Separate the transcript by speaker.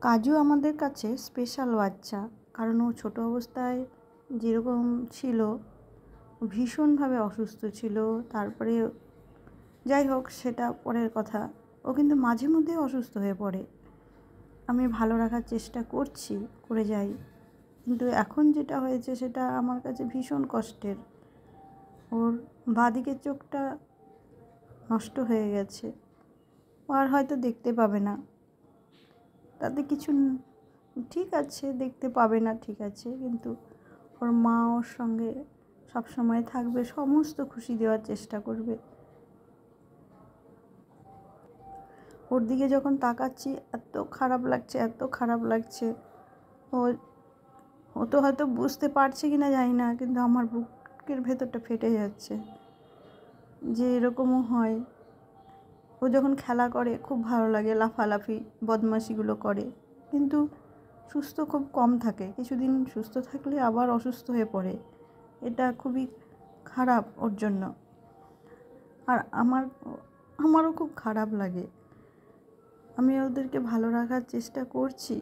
Speaker 1: কাজু আমাদের কাছে স্পেশাল বাচ্চা, কারণ ও ছোটো অবস্থায় যেরকম ছিল ভীষণভাবে অসুস্থ ছিল। তারপরে যাই হোক সেটা পরের কথা, ও কিন্তু মাঝে মধ্যে অসুস্থ হয়ে পড়ে। আমি ভালো রাখার চেষ্টা করছি, করে যাই, কিন্তু এখন যেটা হয়েছে সেটা আমার কাছে ভীষণ কষ্টের। ওর বাঁদিকের চোখটা নষ্ট হয়ে গেছে, ও আর হয়তো দেখতে পাবে না। তাতে কিছু ঠিক আছে, দেখতে পাবে না ঠিক আছে, কিন্তু ওর মা ওর সঙ্গে সব সময় থাকবে, সমস্ত খুশি দেওয়ার চেষ্টা করবে। ওর দিকে যখন তাকাচ্ছি এত খারাপ লাগছে, এত খারাপ লাগছে। ও ও তো হয়তো বুঝতে পারছে কি না জানি না, কিন্তু আমার বুকের ভেতরটা ফেটে যাচ্ছে যে এরকমও হয়। ও যখন খেলা করে খুব ভালো লাগে, লাফালাফি বদমাশিগুলো করে, কিন্তু সুস্থ খুব কম থাকে। কিছুদিন সুস্থ থাকলে আবার অসুস্থ হয়ে পড়ে। এটা খুবই খারাপ ওর জন্য। আর আমারও খুব খারাপ লাগে। আমি ওদেরকে ভালো রাখার চেষ্টা করছি,